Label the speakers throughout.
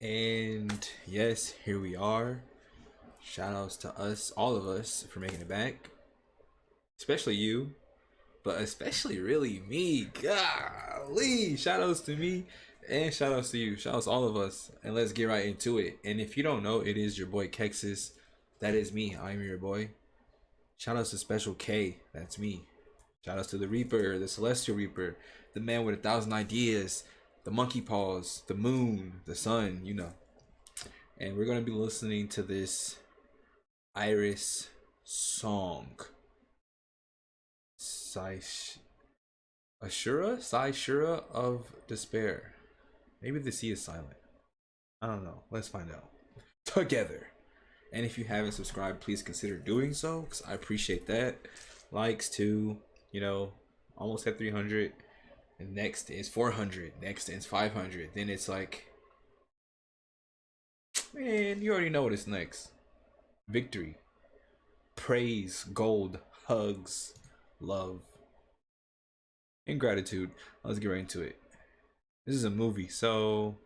Speaker 1: And yes, here we are. Shout outs to us, all of us, for making it back. Especially you, but especially really me. Golly. Shout outs to me and shout outs to you. Shout outs to all of us. And let's get right into it. And if you don't know, it is your boy Kexis. That is me. I'm your boy. Shout outs to Special K. That's me. Shout outs to the Reaper, the Celestial Reaper, the man with 1,000 ideas, the monkey paws, the moon, the sun, you know. And we're gonna be listening to this Iris song. Caesura of Despair. Maybe the C is silent. I don't know. Let's find out together. And if you haven't subscribed, please consider doing so, because I appreciate that. Likes too, almost at 300. And next is 400. Next is 500. Then it's like, man, you already know what is next. Victory, praise, gold, hugs, love, and gratitude. Let's get right into it. This is a movie, so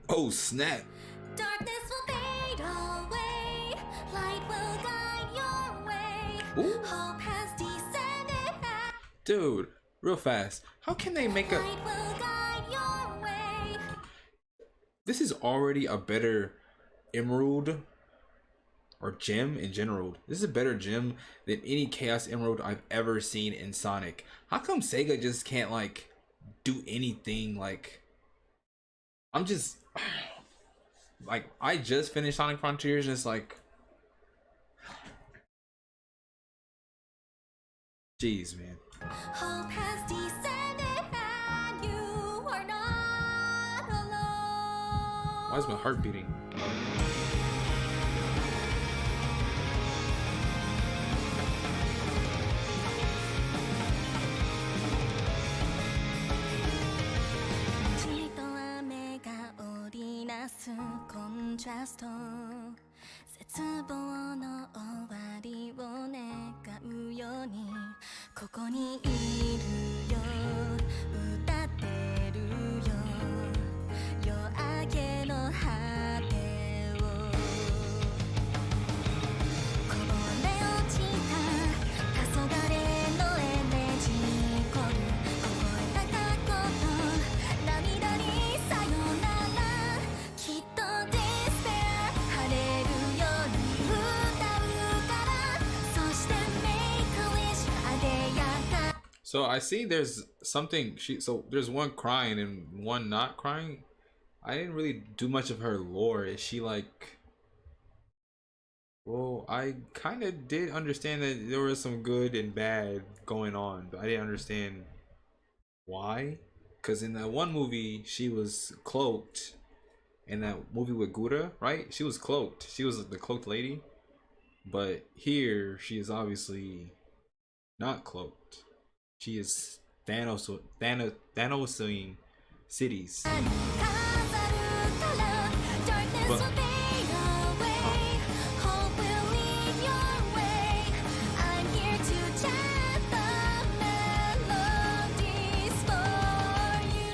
Speaker 1: oh snap.
Speaker 2: Darkness will fade away, light will guide your way.
Speaker 1: Ooh.
Speaker 2: Hope has descended.
Speaker 1: Dude, real fast. How can they make a...
Speaker 2: Light will guide your way.
Speaker 1: This is already a better emerald or gem in general. This is a better gem than any Chaos Emerald I've ever seen in Sonic. How come Sega just can't like do anything? Like, I'm just like, I just finished Sonic Frontiers, just like, jeez, man.
Speaker 2: Hope has descended and you are not alone.
Speaker 1: Why is my heart beating?
Speaker 2: コントラスト絶望の終わりを願うようにここにいるよ歌ってるよ夜明けの果てをこぼれ落ちた黄昏のエレジーコル凍えた過去と涙にさよならきっと despair 晴れるように歌うからそして make a wish あでやか
Speaker 1: So I see there's something so there's one crying and one not crying. I didn't really do much of her lore. Is she like, well, I kind of did understand that there was some good and bad going on, but I didn't understand why. Because in that one movie, she was cloaked. In that movie with Gura, right? She was cloaked. She was the cloaked lady. But here, she is obviously not cloaked. She is Thanosing cities.
Speaker 2: 飾るから darkness will fade away hope will lead your way I'm here to chant the melodies for you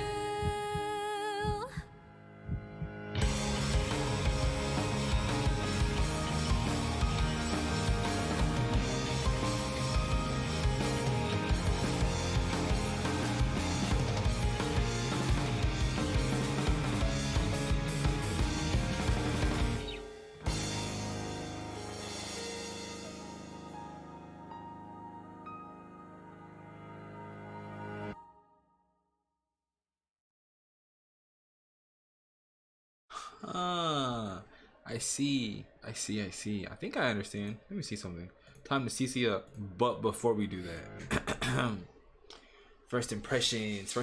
Speaker 1: Ah, I see. I think I understand. Let me see something. Time to CC up. But before we do that, first impressions.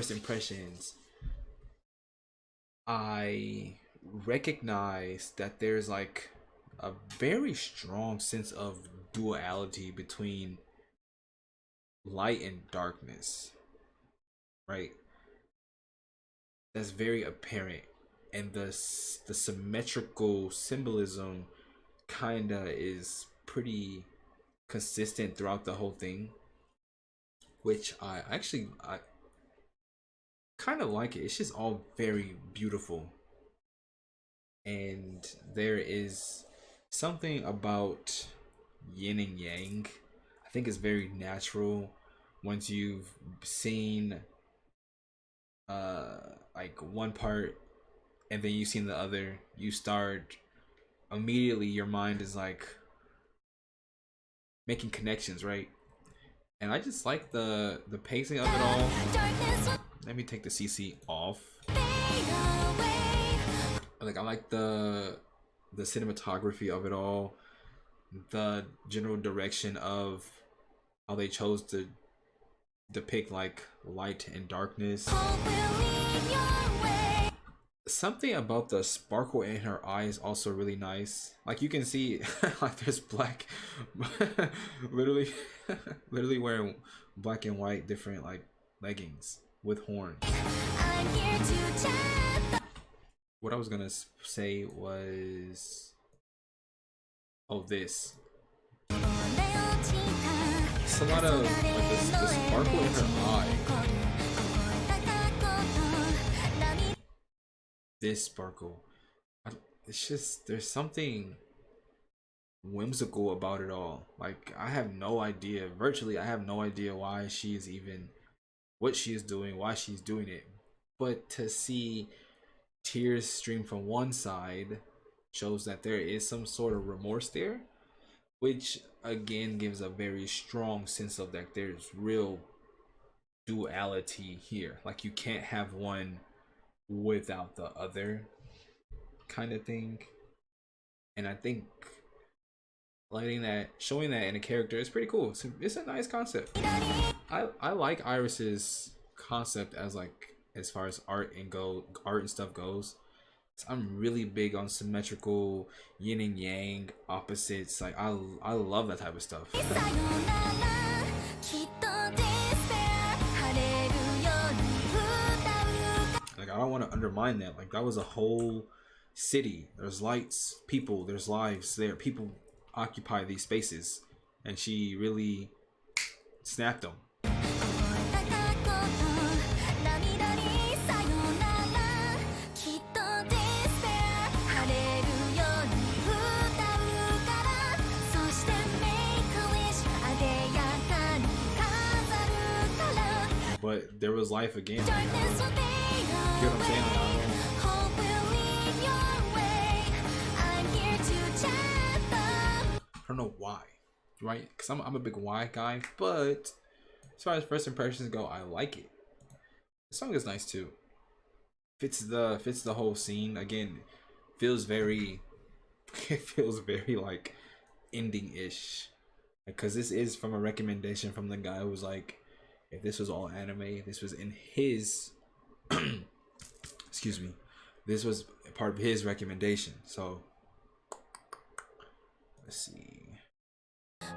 Speaker 1: I recognize that there's like a very strong sense of duality between light and darkness, right? That's very apparent, and the symmetrical symbolism kinda is pretty consistent throughout the whole thing, which I kind of like it. It's just all very beautiful, and there is something about yin and yang. I think it's very natural once you've seen like one part and then you've seen the other. You start immediately, your mind is like making connections, right? And I just like the pacing of it all. Let me take the CC off. Like, I like the cinematography of it all, the general direction of how they chose to depict like light and darkness. Something about the sparkle in her eye is also really nice. Like, you can see like there's black literally literally wearing black and white different like leggings with horns. What I was gonna say was, oh, this. It's a lot of like the sparkle in her eye. This sparkle. It's just, there's something whimsical about it all. Like, I have no idea. Virtually, I have no idea why she is even, what she is doing, why she's doing it. But to see tears stream from one side shows that there is some sort of remorse there, which again gives a very strong sense of that there's real duality here. Like, you can't have one without the other kind of thing. And I think lighting that, showing that in a character is pretty cool. It's a nice concept. I like Iris's concept as like, as far as art and stuff goes. So I'm really big on symmetrical yin and yang opposites. Like, I love that type of stuff. Like, I don't want to undermine that. Like, that was a whole city. There's lights, people, there's lives there. People occupy these spaces, and she really snapped them. But there was life again. You know what I'm saying? I don't know why, right? Because I'm a big why guy, but as far as first impressions go, I like it. The song is nice too. Fits the whole scene. Again, feels very it feels very like ending-ish. Because this is from a recommendation from the guy who was like, if this was all anime, this was in his excuse me, this was part of his recommendation. So let's see.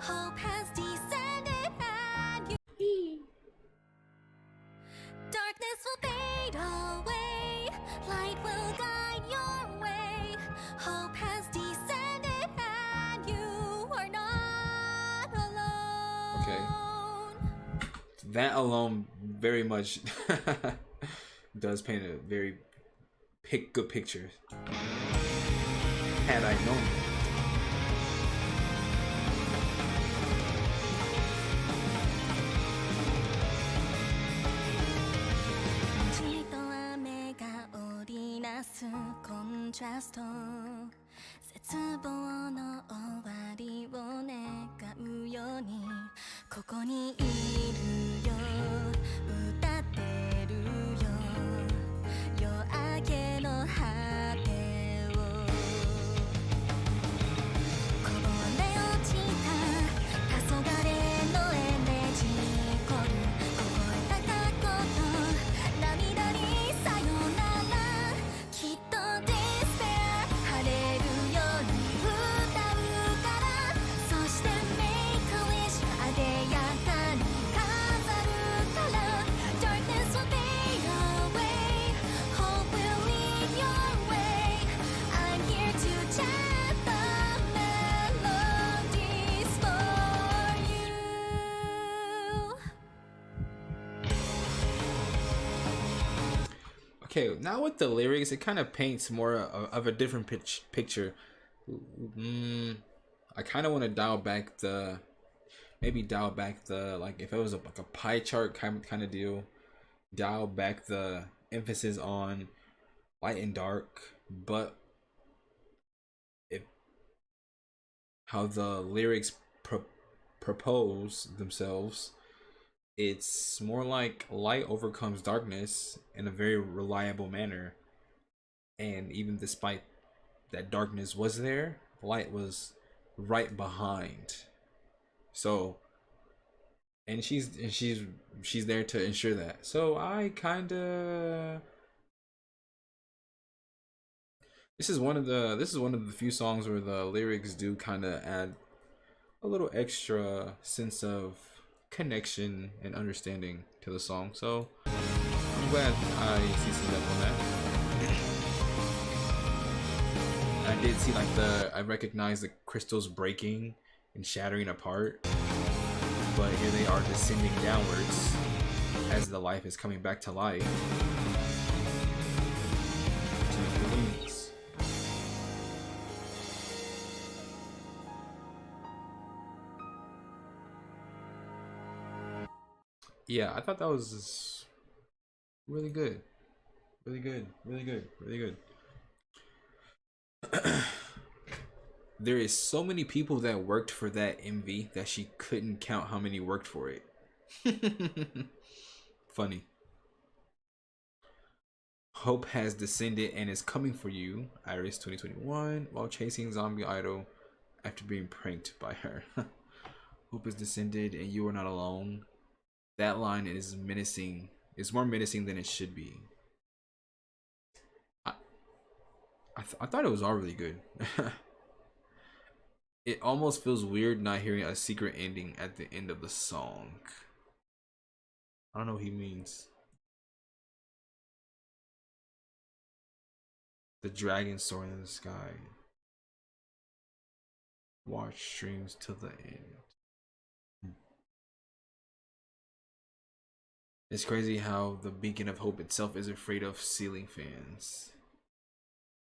Speaker 2: Hope has descended and you darkness will fade away, light will guide your way. Hope has descended and you are not alone.
Speaker 1: Okay. That alone very much does paint a very good picture. Had I known. okay, now with the lyrics, it kind of paints more of a different picture. I kind of want to dial back the, maybe dial back the, like if it was like a pie chart kind of deal, dial back the emphasis on light and dark, but if how the lyrics propose themselves, it's more like light overcomes darkness in a very reliable manner. And even despite that darkness was there, light was right behind. So, and she's there to ensure that. So I kind of, this is one of the few songs where the lyrics do kind of add a little extra sense of connection and understanding to the song. So I'm glad I see some depth on that. I did see like I recognize the crystals breaking and shattering apart, but here they are descending downwards as the life is coming back to life. To the wings. Yeah, I thought that was really good. Really good. Really good. Really good. There is so many people that worked for that MV that she couldn't count how many worked for it. Funny. Hope has descended and is coming for you, Iris 2021, while chasing Zombie Idol after being pranked by her. Hope has descended and you are not alone. That line is menacing. It's more menacing than it should be. I thought it was all really good. It almost feels weird not hearing a secret ending at the end of the song. I don't know what he means. The dragon soaring in the sky. Watch streams till the end. It's crazy how the beacon of hope itself is afraid of ceiling fans.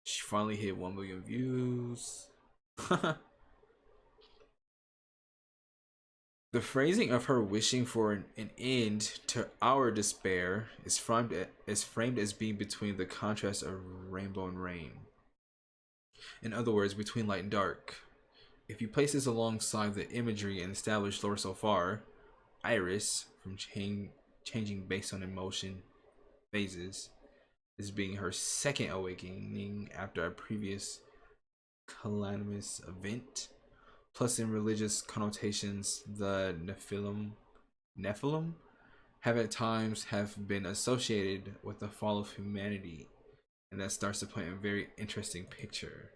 Speaker 1: She finally hit 1 million views. The phrasing of her wishing for an end to our despair is framed as being between the contrast of rainbow and rain. In other words, between light and dark. If you place this alongside the imagery and established lore so far, Iris, from changing based on emotion phases, is being her second awakening after a previous calamitous event. Plus, in religious connotations, the Nephilim have at times been associated with the fall of humanity, and that starts to paint a very interesting picture.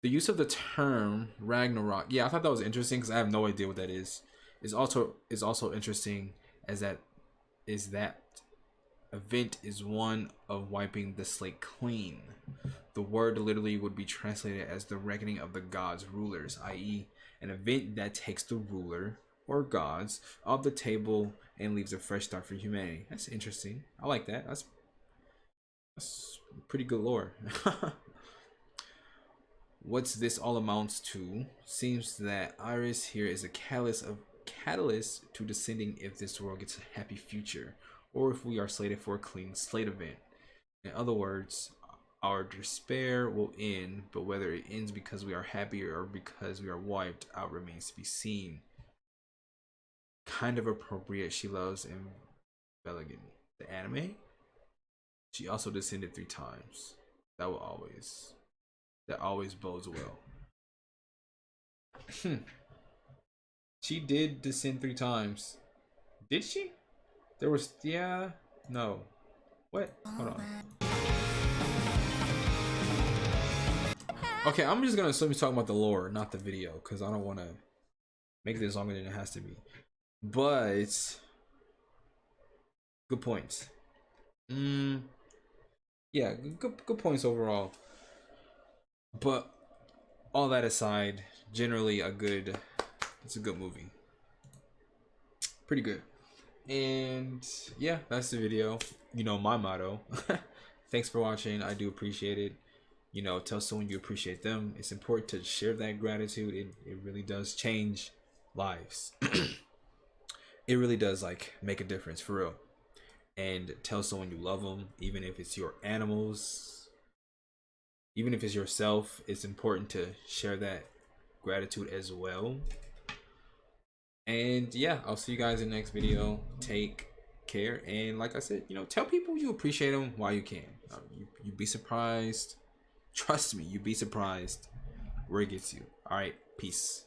Speaker 1: The use of the term Ragnarok, yeah, I thought that was interesting because I have no idea what that is. Is also interesting as that event is one of wiping the slate clean. The word literally would be translated as the reckoning of the gods' rulers, i.e., an event that takes the ruler or gods off the table and leaves a fresh start for humanity. That's interesting. I like that. That's pretty good lore. What's this all amounts to? Seems that Iris here is a catalyst to descending if this world gets a happy future, or if we are slated for a clean slate event. In other words, our despair will end, but whether it ends because we are happy or because we are wiped out remains to be seen. Kind of appropriate. She loves in Beligan, the anime. She also descended 3 times. That always bodes well. She did descend 3 times. Did she? There was, yeah, no. What? Hold on. Okay, I'm just gonna assume he's talking about the lore, not the video, because I don't want to make this longer than it has to be. But good points. Yeah, good points overall. But all that aside, generally it's a good movie. Pretty good. And yeah, that's the video. You know, my motto. Thanks for watching. I do appreciate it. You know, tell someone you appreciate them. It's important to share that gratitude. It really does change lives. It really does, like, make a difference for real. And tell someone you love them, even if it's your animals, even if it's yourself. It's important to share that gratitude as well. And yeah, I'll see you guys in the next video. Take care, and like I said, you know, tell people you appreciate them while you can. You'd be surprised. Trust me, you'd be surprised where it gets you. All right, peace.